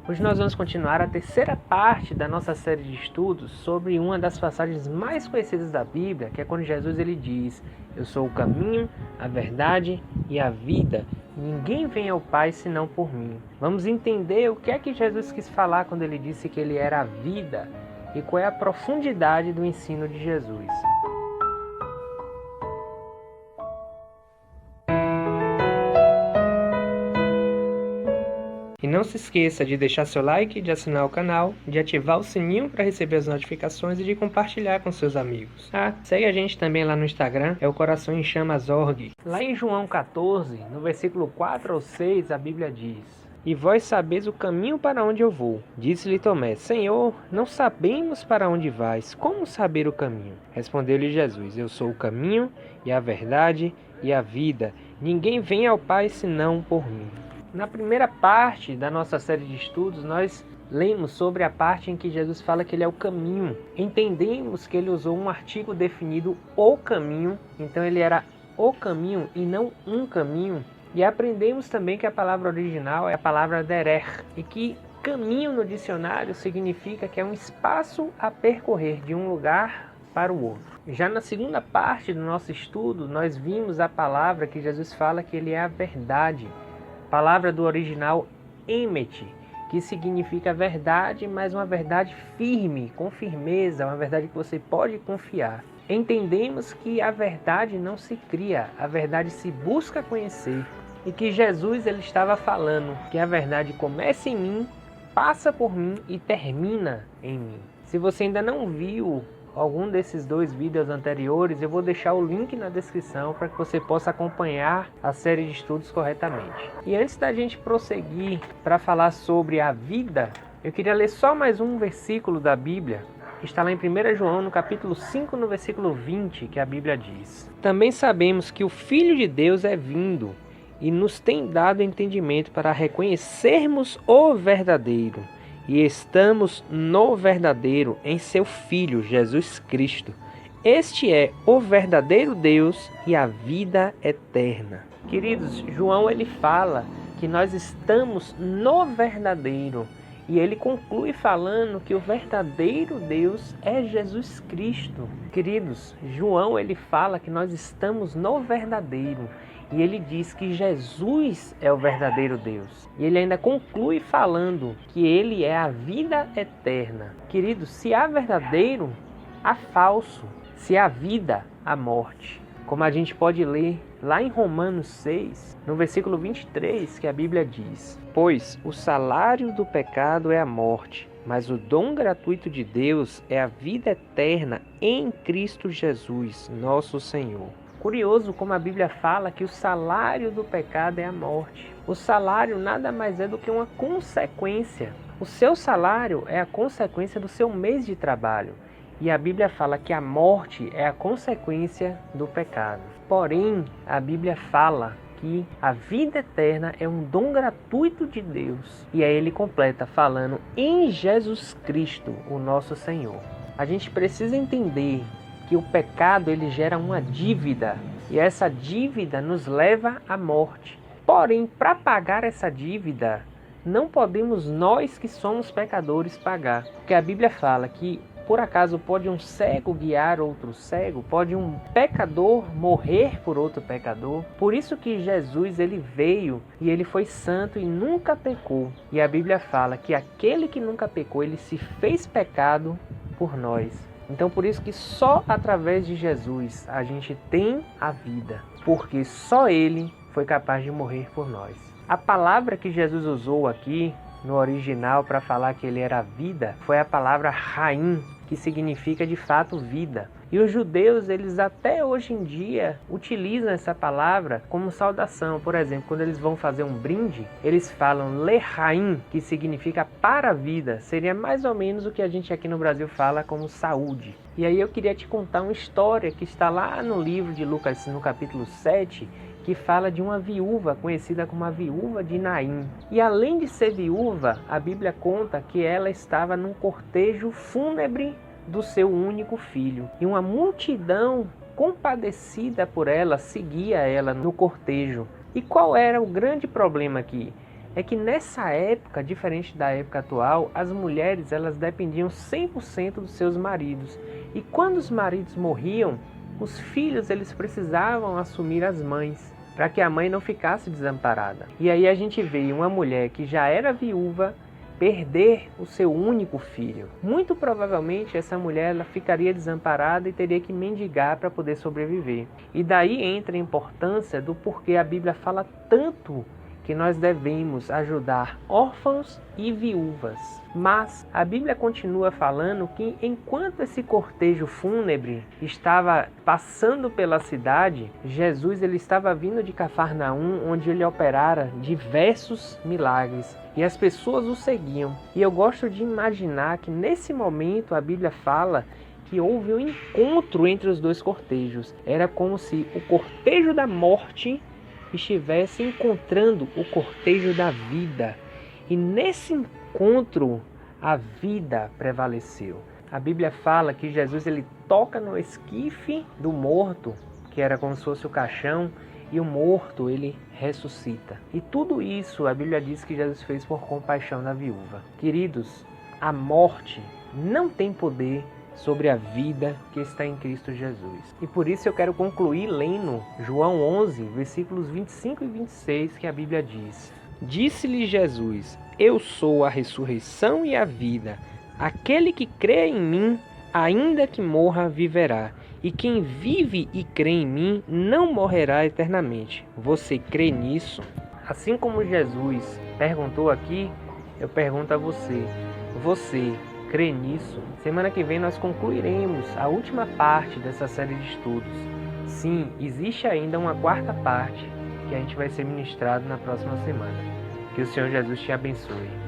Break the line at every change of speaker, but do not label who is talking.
Hoje nós vamos continuar a terceira parte da nossa série de estudos sobre uma das passagens mais conhecidas da Bíblia, que é quando Jesus ele diz: eu sou o caminho, a verdade e a vida. Ninguém vem ao Pai senão por mim. Vamos entender o que é que Jesus quis falar quando ele disse que ele era a vida e qual é a profundidade do ensino de Jesus. E não se esqueça de deixar seu like, de assinar o canal, de ativar o sininho para receber as notificações e de compartilhar com seus amigos. Segue a gente também lá no Instagram, é o Coração em Chamas.org. Lá em João 14, no versículo 4 ou 6, a Bíblia diz: E vós sabeis o caminho para onde eu vou. Disse-lhe Tomé: Senhor, não sabemos para onde vais, como saber o caminho? Respondeu-lhe Jesus: Eu sou o caminho e a verdade e a vida. Ninguém vem ao Pai senão por mim. Na primeira parte da nossa série de estudos, nós lemos sobre a parte em que Jesus fala que ele é o caminho. Entendemos que ele usou um artigo definido, o caminho, então ele era o caminho e não um caminho. E aprendemos também que a palavra original é a palavra derer, e que caminho no dicionário significa que é um espaço a percorrer de um lugar para o outro. Já na segunda parte do nosso estudo, nós vimos a palavra que Jesus fala que ele é a verdade. Palavra do original emet, que significa verdade, mas uma verdade firme, com firmeza, uma verdade que você pode confiar. Entendemos que a verdade não se cria, a verdade se busca conhecer. E que Jesus ele estava falando que a verdade começa em mim, passa por mim e termina em mim. Se você ainda não viu algum desses dois vídeos anteriores, eu vou deixar o link na descrição para que você possa acompanhar a série de estudos corretamente. E antes da gente prosseguir para falar sobre a vida, eu queria ler só mais um versículo da Bíblia, que está lá em 1 João, no capítulo 5, no versículo 20, que a Bíblia diz: Também sabemos que o Filho de Deus é vindo e nos tem dado entendimento para reconhecermos o verdadeiro. E estamos no verdadeiro, em seu Filho, Jesus Cristo. Este é o verdadeiro Deus e a vida eterna. Queridos, João ele fala que nós estamos no verdadeiro. E ele conclui falando que o verdadeiro Deus é Jesus Cristo. Queridos, João ele fala que nós estamos no verdadeiro. E ele diz que Jesus é o verdadeiro Deus. E ele ainda conclui falando que ele é a vida eterna. Queridos, se há verdadeiro, há falso. Se há vida, há morte. Como a gente pode ler lá em Romanos 6, no versículo 23, que a Bíblia diz: Pois o salário do pecado é a morte, mas o dom gratuito de Deus é a vida eterna em Cristo Jesus, nosso Senhor. Curioso como a Bíblia fala que o salário do pecado é a morte. O salário nada mais é do que uma consequência. O seu salário é a consequência do seu mês de trabalho. E a Bíblia fala que a morte é a consequência do pecado. Porém, a Bíblia fala que a vida eterna é um dom gratuito de Deus. E aí ele completa falando em Jesus Cristo, o nosso Senhor. A gente precisa entender que o pecado ele gera uma dívida, e essa dívida nos leva à morte. Porém, para pagar essa dívida, não podemos nós que somos pecadores pagar. Porque a Bíblia fala que, por acaso, pode um cego guiar outro cego? Pode um pecador morrer por outro pecador? Por isso que Jesus ele veio e ele foi santo e nunca pecou. E a Bíblia fala que aquele que nunca pecou, ele se fez pecado por nós. Então por isso que só através de Jesus a gente tem a vida, porque só Ele foi capaz de morrer por nós. A palavra que Jesus usou aqui no original para falar que Ele era a vida foi a palavra Raim, que significa de fato vida. E os judeus, eles até hoje em dia utilizam essa palavra como saudação. Por exemplo, quando eles vão fazer um brinde, eles falam Lehaim, que significa para a vida. Seria mais ou menos o que a gente aqui no Brasil fala como saúde. E aí eu queria te contar uma história que está lá no livro de Lucas, no capítulo 7, que fala de uma viúva conhecida como a viúva de Naim. E além de ser viúva, a Bíblia conta que ela estava num cortejo fúnebre do seu único filho. E uma multidão compadecida por ela seguia ela no cortejo. E qual era o grande problema aqui? é que nessa época, diferente da época atual, as mulheres elas dependiam 100% dos seus maridos. E quando os maridos morriam, os filhos eles precisavam assumir as mães, para que a mãe não ficasse desamparada. E aí a gente vê uma mulher que já era viúva perder o seu único filho. Muito provavelmente essa mulher ela ficaria desamparada e teria que mendigar para poder sobreviver. E daí entra a importância do porquê a Bíblia fala tanto que nós devemos ajudar órfãos e viúvas. Mas a Bíblia continua falando que enquanto esse cortejo fúnebre estava passando pela cidade, Jesus ele estava vindo de Cafarnaum, onde ele operara diversos milagres. E as pessoas o seguiam. E eu gosto de imaginar que nesse momento a Bíblia fala que houve um encontro entre os dois cortejos. Era como se o cortejo da morte estivesse encontrando o cortejo da vida. E nesse encontro, a vida prevaleceu. A Bíblia fala que Jesus ele toca no esquife do morto, que era como se fosse o caixão, e o morto ele ressuscita. E tudo isso a Bíblia diz que Jesus fez por compaixão da viúva. Queridos, a morte não tem poder sobre a vida que está em Cristo Jesus. E por isso eu quero concluir lendo João 11, versículos 25 e 26, que a Bíblia diz: Disse-lhe Jesus: Eu sou a ressurreição e a vida. Aquele que crê em mim, ainda que morra, viverá. E quem vive e crê em mim, não morrerá eternamente. Você crê nisso? Assim como Jesus perguntou aqui, eu pergunto a você: você crê nisso? Semana que vem nós concluiremos a última parte dessa série de estudos. Sim, existe ainda uma quarta parte que a gente vai ser ministrado na próxima semana. Que o Senhor Jesus te abençoe.